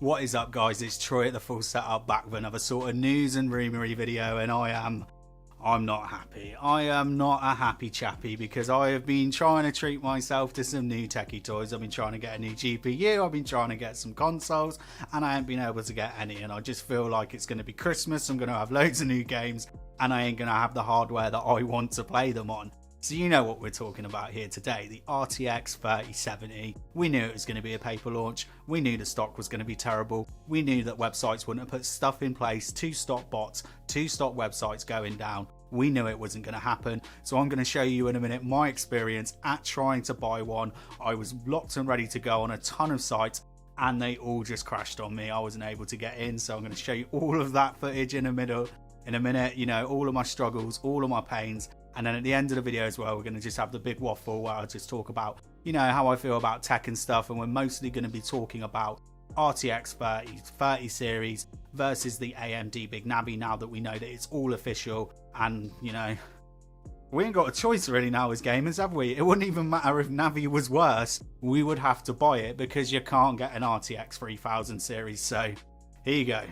What is up, guys? It's Troy at the Full Setup, back with another sort of news and rumory video, and I'm not happy. I am not a happy chappy because I have been trying to treat myself to some new techie toys. I've been trying to get a new GPU, I've been trying to get some consoles, and I ain't been able to get any, and I just feel like it's going to be Christmas, I'm going to have loads of new games, and I ain't going to have the hardware that I want to play them on. So you know what we're talking about here today, the RTX 3070. We knew it was going to be a paper launch, we knew the stock was going to be terrible, we knew that websites wouldn't have put stuff in place to stop bots, to stop websites going down. We knew it wasn't going to happen. So I'm going to show you in a minute my experience at trying to buy one. I was locked and ready to go on a ton of sites and they all just crashed on me. I wasn't able to get in, so I'm going to show you all of that footage in a minute, you know, all of my struggles, all of my pains. And then at the end of the video as well, we're going to just have the big waffle where I just talk about, you know, how I feel about tech and stuff. And we're mostly going to be talking about RTX 30 series versus the AMD Big Navi, now that we know that it's all official. And, you know, we ain't got a choice really now as gamers, have we? It wouldn't even matter if Navi was worse. We would have to buy it because you can't get an RTX 3000 series. So here you go.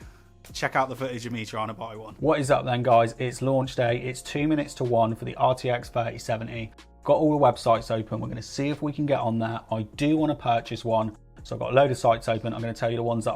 Check out the footage of me trying to buy one. What is up then, guys? It's launch day. It's 2 minutes to 1 for the RTX 3070. Got all the websites open. We're going to see if we can get on there. I do want to purchase one. So I've got a load of sites open. I'm going to tell you the ones that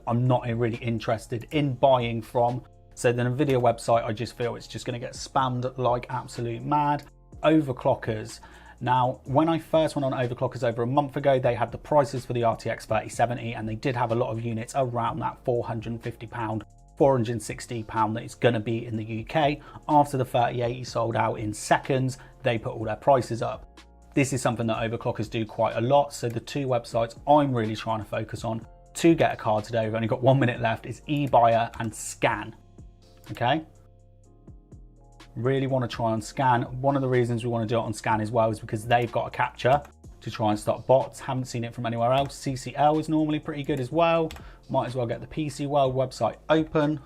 I'm not really interested in buying from. So the Nvidia website, I just feel it's just going to get spammed like absolute mad. Overclockers. Now, when I first went on Overclockers over a month ago, they had the prices for the RTX 3070 and they did have a lot of units around that £450, £460 that it's going to be in the UK. After the 3080 sold out in seconds, they put all their prices up. This is something that Overclockers do quite a lot. So the two websites I'm really trying to focus on to get a card today, we've only got 1 minute left, is eBuyer and Scan. Okay. Really want to try on Scan. One of the reasons we want to do it on Scan as well is because they've got a capture to try and stop bots. Haven't seen it from anywhere else. CCL is normally pretty good as well. Might as well get the PC World website open.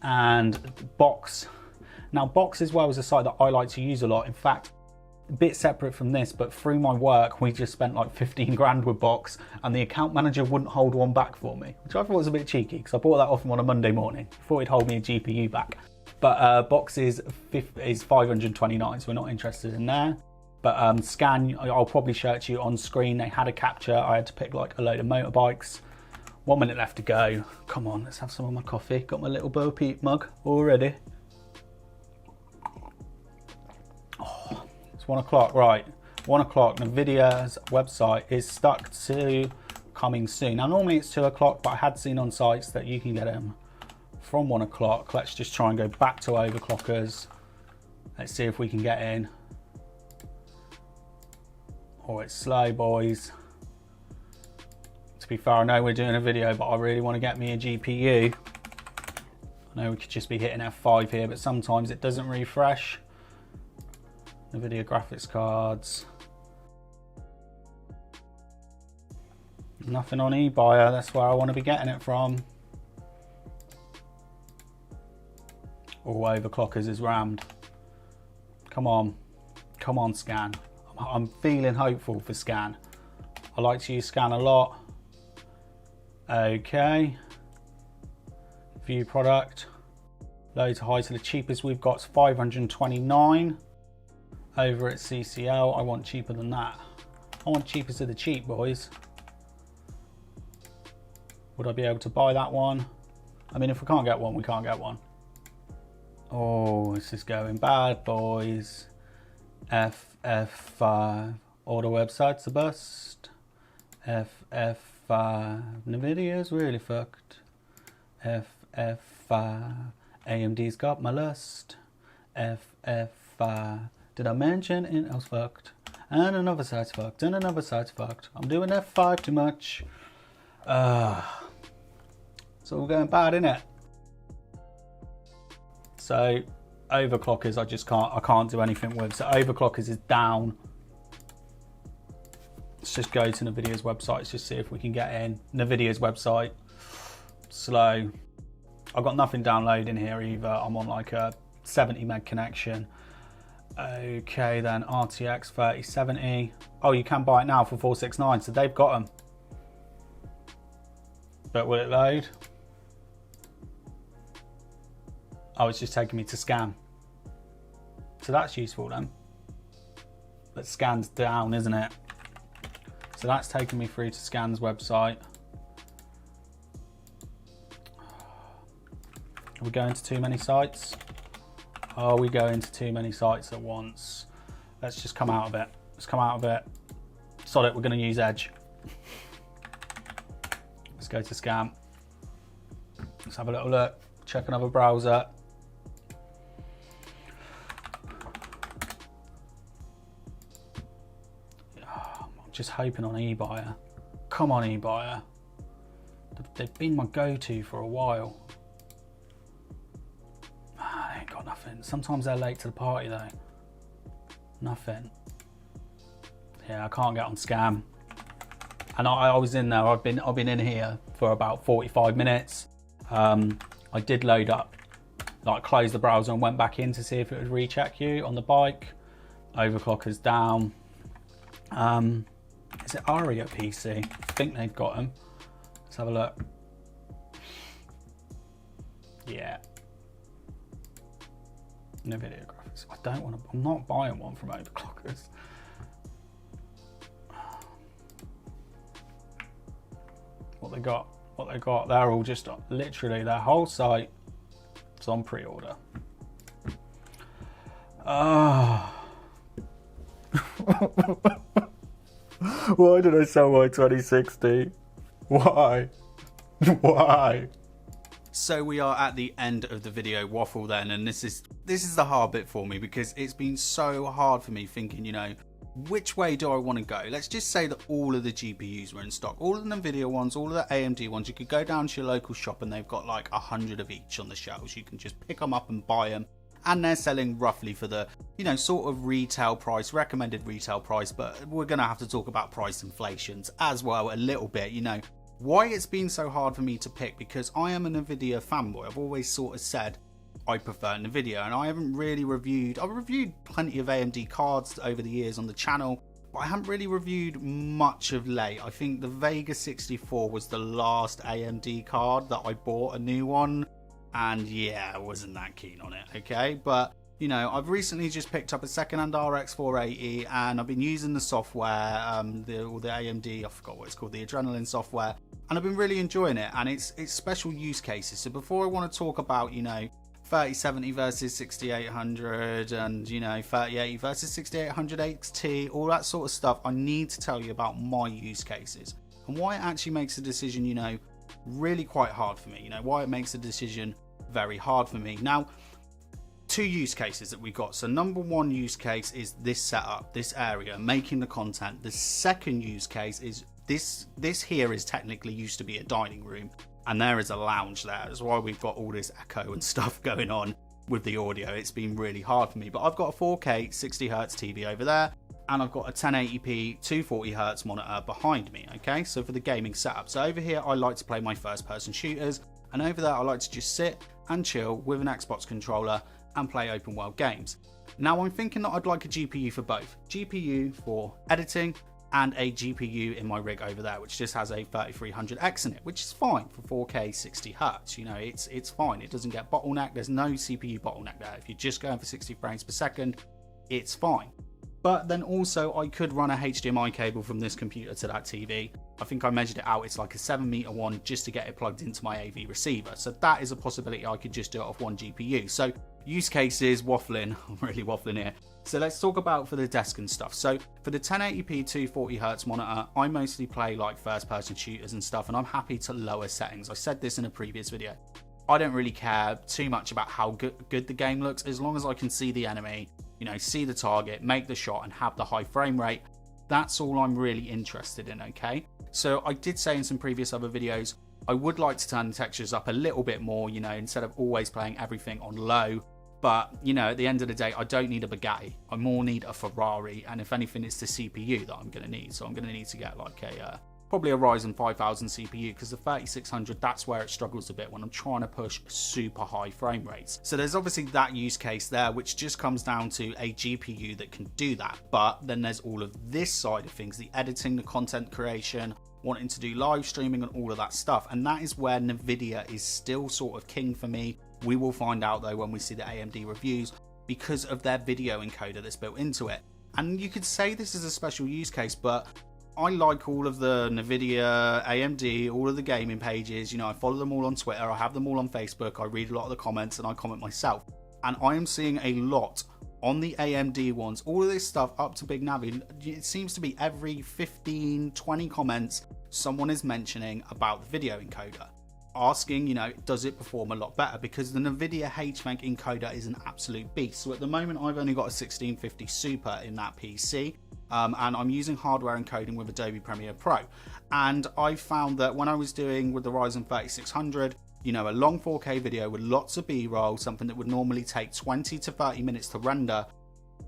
And Box. Now Box as well is a site that I like to use a lot. In fact, a bit separate from this, but through my work, we just spent like 15 grand with Box and the account manager wouldn't hold one back for me, which I thought was a bit cheeky because I bought that off him on a Monday morning. Thought he'd hold me a GPU back. But Box is 529, so we're not interested in there. But Scan, I'll probably show it to you on screen. They had a capture. I had to pick like a load of motorbikes. 1 minute left to go. Come on, let's have some of my coffee. Got my little Bo Peep mug already. Oh, it's 1 o'clock, right. 1 o'clock, Nvidia's website is stuck to coming soon. Now normally it's 2 o'clock, but I had seen on sites that you can get them from 1 o'clock. Let's just try and go back to Overclockers. Let's see if we can get in. Oh, it's slow, boys. To be fair, I know we're doing a video, but I really want to get me a GPU. I know we could just be hitting F5 here, but sometimes it doesn't refresh. Nvidia graphics cards. Nothing on eBuyer, that's where I want to be getting it from. All Overclockers is rammed. Come on Scan. I'm feeling hopeful for Scan. I like to use Scan a lot. Okay. View product. Low to high, so the cheapest we've got is 529. Over at CCL, I want cheaper than that. I want cheapest of the cheap, boys. Would I be able to buy that one? I mean, if we can't get one, we can't get one. Oh, this is going bad, boys. FF5. All the websites are bust. FF5. Nvidia's really fucked. FF5. AMD's got my lust. FF5. Did I mention Intel's fucked? And another site's fucked. And another site's fucked. I'm doing F5 too much. It's all going bad, innit? So Overclockers, I can't do anything with. So Overclockers is down. Let's just go to Nvidia's website. Let's just see if we can get in. Nvidia's website, slow. I've got nothing downloading here either. I'm on like a 70 meg connection. Okay then, RTX 3070. Oh, you can buy it now for 469, so they've got them. But will it load? Oh, it's just taking me to scan. So that's useful then. That scans down, isn't it? So that's taken me through to Scan's website. Are we going to too many sites? Are we going to too many sites at once? Let's just come out of it. Let's come out of it. Sod it, we're going to use Edge. Let's go to Scan. Let's have a little look. Check another browser. I'm just hoping on eBuyer. Come on, eBuyer. They've been my go-to for a while. They ain't got nothing. Sometimes they're late to the party though. Nothing. Yeah, I can't get on Scam. And I was in there. I've been in here for about 45 minutes. I did load up, like close the browser and went back in to see if it would recheck you on the bike. Overclocker's down. Is it Ari at PC? I think they've got them. Let's have a look. Yeah. Nvidia graphics. I don't want to. I'm not buying one from Overclockers. What they got? What they got? They're all just literally their whole site is on pre-order. Why did I sell my 2060? Why? Why? So we are at the end of the video waffle then, and this is the hard bit for me because it's been so hard for me thinking, you know, which way do I want to go? Let's just say that all of the GPUs were in stock, all of the Nvidia ones, all of the AMD ones. You could go down to your local shop and they've got like 100 of each on the shelves. You can just pick them up and buy them, and they're selling roughly for the, you know, sort of retail price, recommended retail price. But we're gonna have to talk about price inflations as well a little bit, you know. Why it's been so hard for me to pick, because I am an Nvidia fanboy. I've always sort of said I prefer Nvidia, and I haven't really reviewed. I've reviewed plenty of AMD cards over the years on the channel, but I haven't really reviewed much of late. I think the Vega 64 was the last AMD card that I bought a new one, and yeah, I wasn't that keen on it, okay? But, you know, I've recently just picked up a second-hand RX 480, and I've been using the software, the AMD, I forgot what it's called, the Adrenaline software, and I've been really enjoying it, and it's special use cases. So before I want to talk about, you know, 3070 versus 6800 and, you know, 3080 versus 6800 XT, all that sort of stuff, I need to tell you about my use cases and why it actually makes the decision, you know, really quite hard for me, you know, why it makes the decision very hard for me. Now, two use cases that we got. So number one use case is this setup, this area, making the content. The second use case is this here is technically used to be a dining room, and there is a lounge there. That's why we've got all this echo and stuff going on with the audio. It's been really hard for me, but I've got a 4K 60Hz TV over there, and I've got a 1080p 240Hz monitor behind me, okay? So for the gaming setup. So over here, I like to play my first person shooters, and over there, I like to just sit and chill with an Xbox controller and play open world games. Now I'm thinking that I'd like a GPU for both. GPU for editing, and a GPU in my rig over there, which just has a 3300X in it, which is fine for 4K 60Hz. You know, it's fine. It doesn't get bottlenecked. There's no CPU bottleneck there. If you're just going for 60 frames per second, it's fine. But then also I could run a HDMI cable from this computer to that TV. I think I measured it out. It's like a 7-meter one just to get it plugged into my AV receiver. So that is a possibility. I could just do it off one GPU. So use cases, waffling. I'm really waffling here. So let's talk about for the desk and stuff. So for the 1080p 240Hz monitor, I mostly play like first person shooters and stuff, and I'm happy to lower settings. I said this in a previous video. I don't really care too much about how good the game looks, as long as I can see the enemy, you know, see the target, make the shot and have the high frame rate. That's all I'm really interested in, okay? So I did say in some previous other videos, I would like to turn the textures up a little bit more, you know, instead of always playing everything on low. But, you know, at the end of the day, I don't need a Bugatti. I more need a Ferrari. And if anything, it's the CPU that I'm going to need. So I'm going to need to get like probably a Ryzen 5000 CPU, because the 3600, that's where it struggles a bit when I'm trying to push super high frame rates. So there's obviously that use case there, which just comes down to a GPU that can do that. But then there's all of this side of things, the editing, the content creation, wanting to do live streaming and all of that stuff. And that is where Nvidia is still sort of king for me. We will find out though when we see the AMD reviews, because of their video encoder that's built into it. And you could say this is a special use case, but I like all of the Nvidia, AMD, all of the gaming pages. You know, I follow them all on Twitter, I have them all on Facebook, I read a lot of the comments and I comment myself. And I am seeing a lot on the AMD ones, all of this stuff up to Big Navi. It seems to be every 15, 20 comments, someone is mentioning about the video encoder, asking, you know, does it perform a lot better? Because the Nvidia HVenc encoder is an absolute beast. So at the moment, I've only got a 1650 Super in that PC. And I'm using hardware encoding with Adobe Premiere Pro. And I found that when I was doing with the Ryzen 3600, you know, a long 4K video with lots of B-roll, something that would normally take 20 to 30 minutes to render,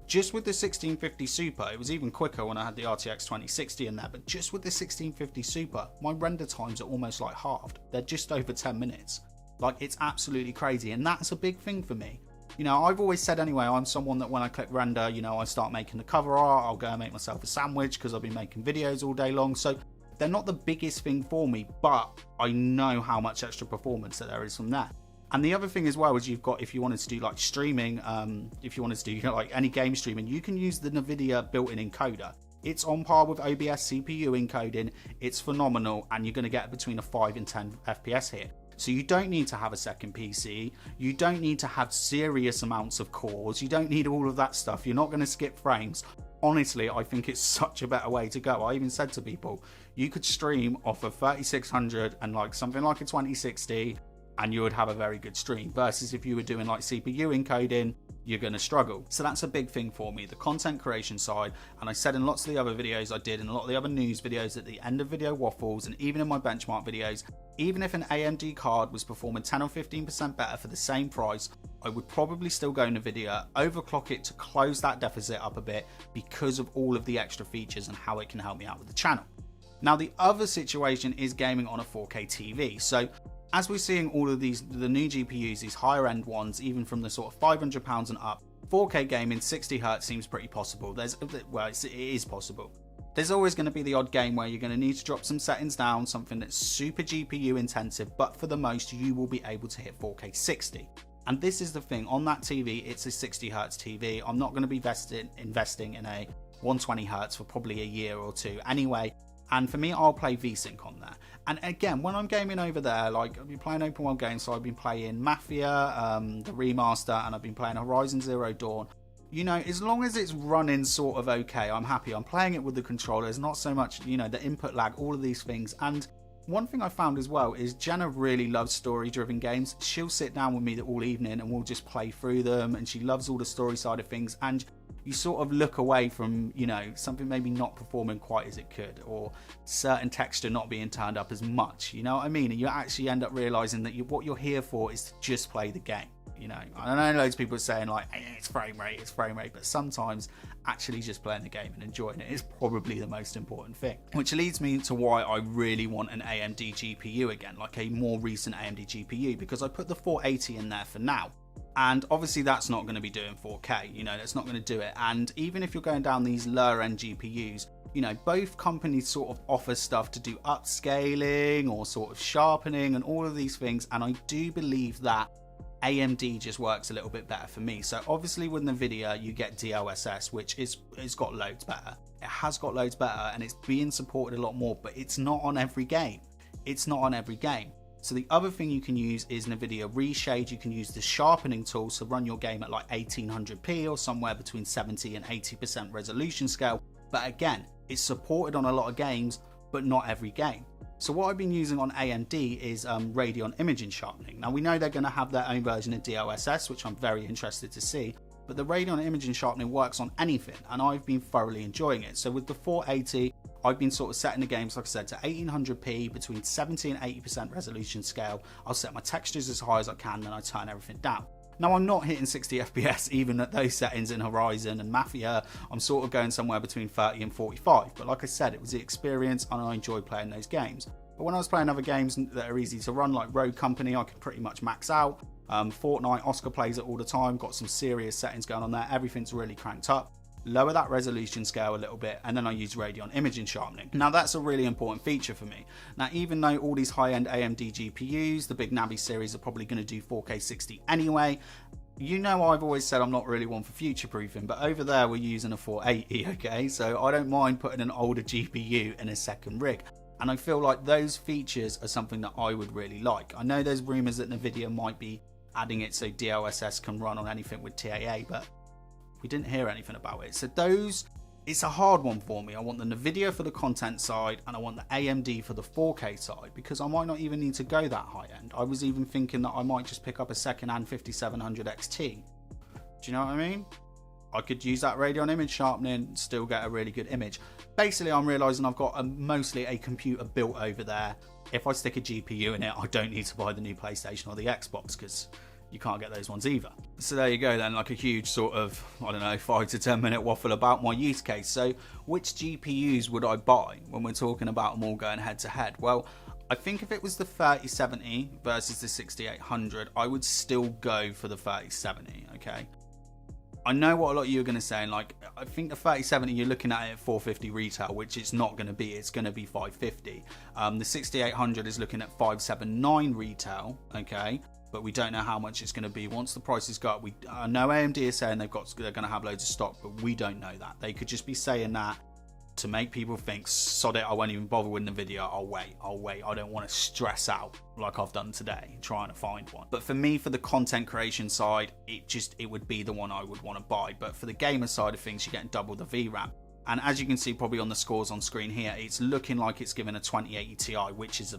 just with the 1650 Super, it was even quicker when I had the RTX 2060 in there, but just with the 1650 Super, my render times are almost like halved. They're just over 10 minutes. Like, it's absolutely crazy, and that's a big thing for me. You know, I've always said anyway, I'm someone that when I click render, you know, I start making the cover art, I'll go and make myself a sandwich because I've been making videos all day long. So they're not the biggest thing for me, but I know how much extra performance that there is from that. And the other thing as well is you've got, if you wanted to do like streaming, if you wanted to do, you know, like any game streaming, you can use the Nvidia built-in encoder. It's on par with OBS CPU encoding. It's phenomenal, and you're going to get between a 5 and 10 FPS here. So you don't need to have a second PC. You don't need to have serious amounts of cores. You don't need all of that stuff. You're not going to skip frames. Honestly, I think it's such a better way to go. I even said to people, you could stream off of 3600 and like something like a 2060, and you would have a very good stream, versus if you were doing like CPU encoding, you're going to struggle. So that's a big thing for me, the content creation side. And I said in lots of the other videos I did, and a lot of the other news videos at the end of Video Waffles, and even in my benchmark videos, even if an AMD card was performing 10 or 15% better for the same price, I would probably still go Nvidia, overclock it to close that deficit up a bit because of all of the extra features and how it can help me out with the channel. Now, the other situation is gaming on a 4K TV. So as we're seeing all of these, the new GPUs, these higher end ones, even from the sort of £500 and up, 4K gaming 60Hz seems pretty possible. It is possible. There's always going to be the odd game where you're going to need to drop some settings down, something that's super GPU intensive, but for the most, you will be able to hit 4K 60. And this is the thing, on that TV, it's a 60Hz TV. I'm not going to be investing in a 120Hz for probably a year or two anyway. And for me, I'll play VSync on there. And again, when I'm gaming over there, like I've been playing open world games, so I've been playing Mafia, the remaster, and I've been playing Horizon Zero Dawn. You know, as long as it's running sort of okay, I'm happy. I'm playing it with the controller. There's not so much, you know, the input lag, all of these things. And one thing I found as well is Jenna really loves story-driven games. She'll sit down with me all evening and we'll just play through them. And she loves all the story side of things. And you sort of look away from, you know, something maybe not performing quite as it could, or certain texture not being turned up as much, you know what I mean? And you actually end up realizing that what you're here for is to just play the game. You know, I know loads of people are saying like, hey, it's frame rate, but sometimes actually just playing the game and enjoying it is probably the most important thing. Which leads me to why I really want an AMD GPU again, like a more recent AMD GPU, because I put the 480 in there for now. And obviously that's not going to be doing 4K, you know, that's not going to do it. And even if you're going down these lower end GPUs, you know, both companies sort of offer stuff to do upscaling or sort of sharpening and all of these things. And I do believe that AMD just works a little bit better for me. So obviously with Nvidia, you get DLSS, which it's got loads better. It has got loads better and it's being supported a lot more, but it's not on every game. It's not on every game. So the other thing you can use is Nvidia Reshade. You can use the sharpening tool to run your game at like 1800p or somewhere between 70 and 80% resolution scale. But again, it's supported on a lot of games, but not every game. So what I've been using on AMD is Radeon imaging sharpening. Now we know they're going to have their own version of DLSS, which I'm very interested to see. But the Radeon imaging sharpening works on anything, and I've been thoroughly enjoying it. So with the 480, I've been sort of setting the games, like I said, to 1800p, between 70 and 80% resolution scale. I'll set my textures as high as I can, then I turn everything down. Now I'm not hitting 60 FPS even at those settings in Horizon and Mafia. I'm sort of going somewhere between 30 and 45. But like I said, it was the experience and I enjoy playing those games. But when I was playing other games that are easy to run, like Rogue Company, I could pretty much max out. Fortnite, Oscar plays it all the time, got some serious settings going on there. Everything's really cranked up. lower that resolution scale a little bit, and then I use Radeon imaging sharpening. Now that's a really important feature for me. Now even though all these high-end AMD GPUs, the big Navi series, are probably going to do 4K 60 anyway, you know I've always said I'm not really one for future-proofing, but over there we're using a 480, okay? So I don't mind putting an older GPU in a second rig. And I feel like those features are something that I would really like. I know there's rumours that Nvidia might be adding it so DLSS can run on anything with TAA, but we didn't hear anything about it. So those, it's a hard one for me. I want the Nvidia for the content side, and I want the AMD for the 4K side, because I might not even need to go that high end. I was even thinking that I might just pick up a second-hand 5700 XT. Do you know what I mean? I could use that Radeon image sharpening and still get a really good image. Basically, I'm realising I've got mostly a computer built over there. If I stick a GPU in it, I don't need to buy the new PlayStation or the Xbox, because you can't get those ones either. So there you go then, like a huge sort of, I don't know, 5 to 10 minute waffle about my use case. So which GPUs would I buy when we're talking about them all going head to head? Well, I think if it was the 3070 versus the 6800, I would still go for the 3070, okay? I know what a lot of you are going to say, and like, I think the 3070 you're looking at it at 450 retail, which it's not going to be. It's going to be 550. The 6800 is looking at 579 retail, okay, but we don't know how much it's going to be once the prices go up. I know AMD is saying they're going to have loads of stock, but we don't know that. They could just be saying that to make people think, sod it, I won't even bother with the video. I'll wait. I don't want to stress out like I've done today trying to find one. But for me, for the content creation side, it would be the one I would want to buy. But for the gamer side of things, you're getting double the VRAM. And as you can see probably on the scores on screen here, it's looking like it's given a 2080 Ti, which is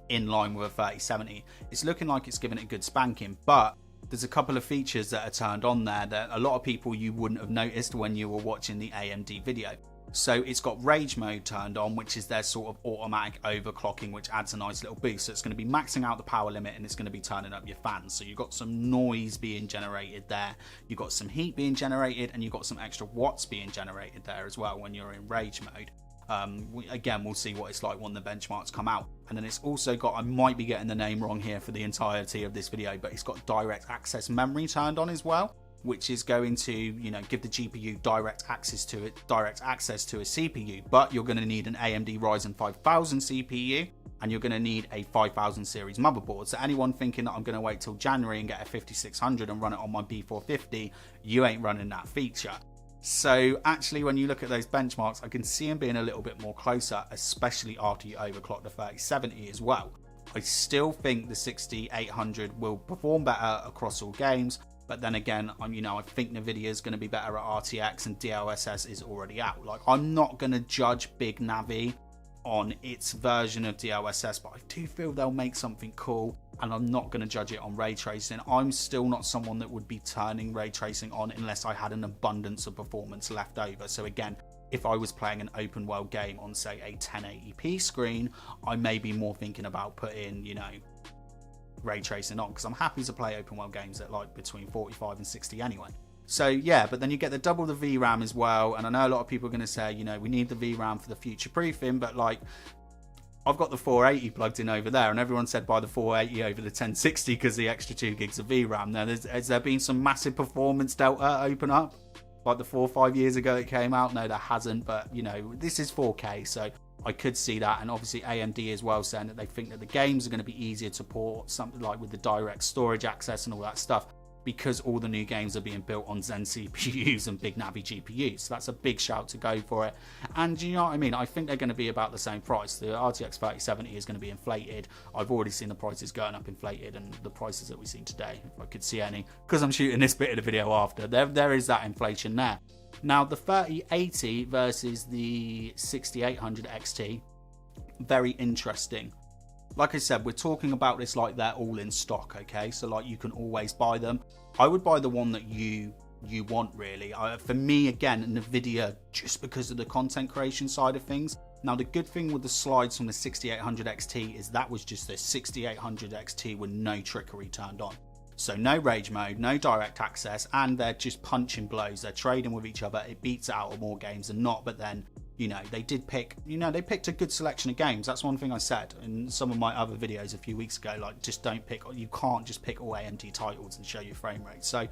in line with a 3070. It's looking like it's given it a good spanking, but there's a couple of features that are turned on there that a lot of people you wouldn't have noticed when you were watching the AMD video. So it's got rage mode turned on, which is their sort of automatic overclocking, which adds a nice little boost. So it's going to be maxing out the power limit, and it's going to be turning up your fans. So you've got some noise being generated there, you've got some heat being generated, and you've got some extra watts being generated there as well when you're in rage mode. Again, we'll see what it's like when the benchmarks come out. And then it's also got, I might be getting the name wrong here for the entirety of this video, but it's got direct access memory turned on as well, which is going to, give the GPU direct access to a CPU, but you're going to need an AMD Ryzen 5000 CPU, and you're going to need a 5000 series motherboard. So anyone thinking that I'm going to wait till January and get a 5600 and run it on my B450, you ain't running that feature. So actually, when you look at those benchmarks, I can see them being a little bit more closer, especially after you overclock the 3070 as well. I still think the 6800 will perform better across all games. But then again, I think Nvidia is going to be better at RTX, and DLSS is already out. Like, I'm not going to judge Big Navi on its version of DLSS, but I do feel they'll make something cool, and I'm not going to judge it on ray tracing. I'm still not someone that would be turning ray tracing on unless I had an abundance of performance left over. So again, if I was playing an open world game on, say, a 1080p screen, I may be more thinking about putting, ray tracing on, because I'm happy to play open world games at like between 45 and 60 anyway. So yeah, but then you get the double the VRAM as well, and I know a lot of people are going to say, we need the VRAM for the future proofing, but like, I've got the 480 plugged in over there, and everyone said buy the 480 over the 1060 because the extra 2 gigs of VRAM. Now, has there been some massive performance delta open up like the 4 or 5 years ago it came out? No, there hasn't, but this is 4K, so I could see that. And obviously AMD as well saying that they think that the games are going to be easier to port, something like with the direct storage access and all that stuff, because all the new games are being built on Zen CPUs and Big Navi GPUs. So that's a big shout to go for it. And you know what I mean? I think they're going to be about the same price. The RTX 3070 is going to be inflated. I've already seen the prices going up inflated, and the prices that we've seen today, if I could see any, because I'm shooting this bit of the video after, there is that inflation there. Now, the 3080 versus the 6800 XT, very interesting. Like I said, we're talking about this like they're all in stock, okay? So like, you can always buy them. I would buy the one that you want, really. For me, again, Nvidia, just because of the content creation side of things. Now, the good thing with the slides from the 6800 XT is that was just the 6800 XT with no trickery turned on. So no rage mode, no direct access, and they're just punching blows. They're trading with each other. It beats out of more games than not, but then you know, they did pick, you know, they picked a good selection of games. That's one thing I said in some of my other videos a few weeks ago, like, just don't pick, you can't just pick all AMD titles and show your frame rate. So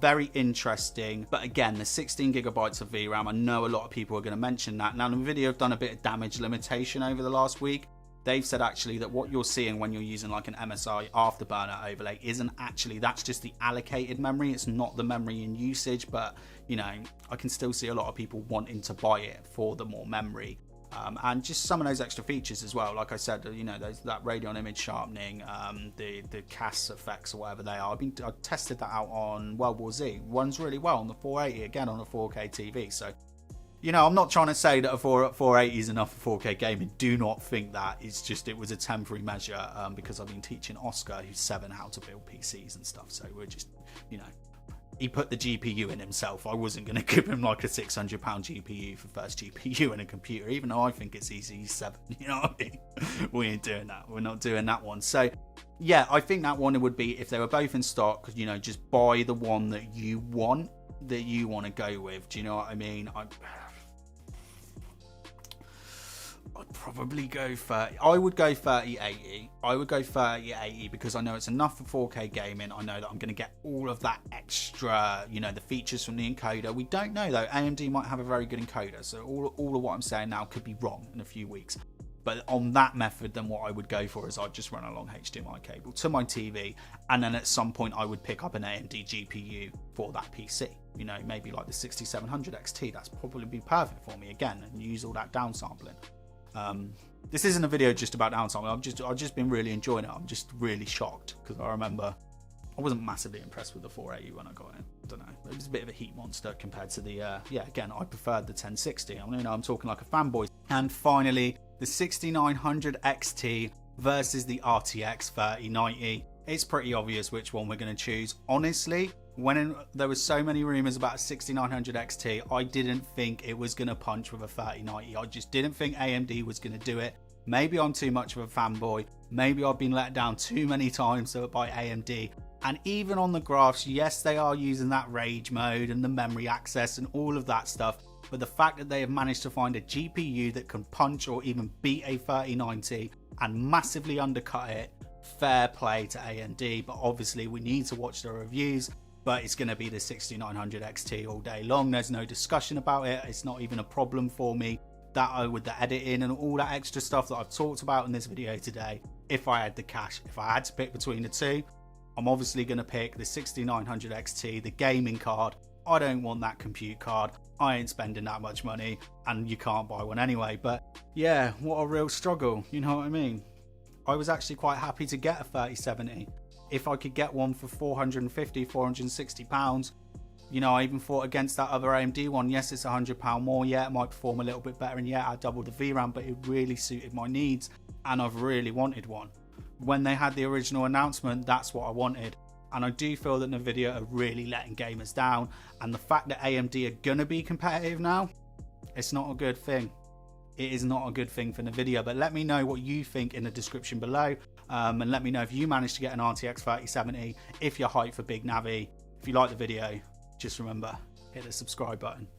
very interesting. But again, the 16 gigabytes of VRAM, I know a lot of people are going to mention that. Now, Nvidia have done a bit of damage limitation over the last week. They've said actually that what you're seeing when you're using like an MSI Afterburner overlay isn't actually, that's just the allocated memory. It's not the memory in usage, but you know, I can still see a lot of people wanting to buy it for the more memory. And just some of those extra features as well. Like I said, you know, that Radeon image sharpening, the CAS effects or whatever they are. I tested that out on World War Z. Runs really well on the 480, again on a 4K TV. So, you know, I'm not trying to say that a 480 is enough for 4K gaming. Do not think that. It's just, it was a temporary measure because I've been teaching Oscar, who's 7, how to build PCs and stuff. So we're just, you know, he put the GPU in himself. I wasn't going to give him like a £600 GPU for first GPU in a computer, even though I think it's easy. He's 7, you know what I mean? We ain't doing that. We're not doing that one. So yeah, I think that one would be, if they were both in stock, you know, just buy the one that you want to go with. Do you know what I mean? I'd probably go 30. I would go 3080. I would go 3080 because I know it's enough for 4K gaming. I know that I'm going to get all of that extra, you know, the features from the encoder. We don't know though. AMD might have a very good encoder, so all of what I'm saying now could be wrong in a few weeks. But on that method, then what I would go for is I'd just run a long HDMI cable to my TV, and then at some point I would pick up an AMD GPU for that PC. You know, maybe like the 6700 XT. That's probably be perfect for me again, and use all that downsampling. This isn't a video just about downsampling. I've just been really enjoying it. I'm just really shocked because I remember I wasn't massively impressed with the 480 when I got it. I don't know. It was a bit of a heat monster compared to the yeah. Again, I preferred the 1060. I mean, I'm talking like a fanboy. And finally, the 6900 XT versus the RTX 3090. It's pretty obvious which one we're going to choose. Honestly, when there was so many rumors about a 6900 XT, I didn't think it was going to punch with a 3090. I just didn't think AMD was going to do it. Maybe I'm too much of a fanboy. Maybe I've been let down too many times by AMD. And even on the graphs, yes, they are using that rage mode and the memory access and all of that stuff. But the fact that they have managed to find a GPU that can punch or even beat a 3090 and massively undercut it, fair play to AMD. But obviously we need to watch the reviews. But it's going to be the 6900 XT all day long. There's no discussion about it. It's not even a problem for me. That with the editing and all that extra stuff that I've talked about in this video today, if I had the cash, if I had to pick between the two, I'm obviously going to pick the 6900 XT, the gaming card. I don't want that compute card. I ain't spending that much money, and you can't buy one anyway. But yeah, what a real struggle. You know what I mean? I was actually quite happy to get a 3070. If I could get one for 450, 460 pounds, you know, I even fought against that other AMD one. Yes, it's £100 more. Yeah, it might perform a little bit better, and yeah, I doubled the VRAM, but it really suited my needs, and I've really wanted one. When they had the original announcement, that's what I wanted. And I do feel that Nvidia are really letting gamers down, and the fact that AMD are going to be competitive now, it's not a good thing. It is not a good thing for Nvidia. But let me know what you think in the description below, and let me know if you managed to get an RTX 3070, if you're hyped for Big Navi. If you like the video, just remember, hit the subscribe button.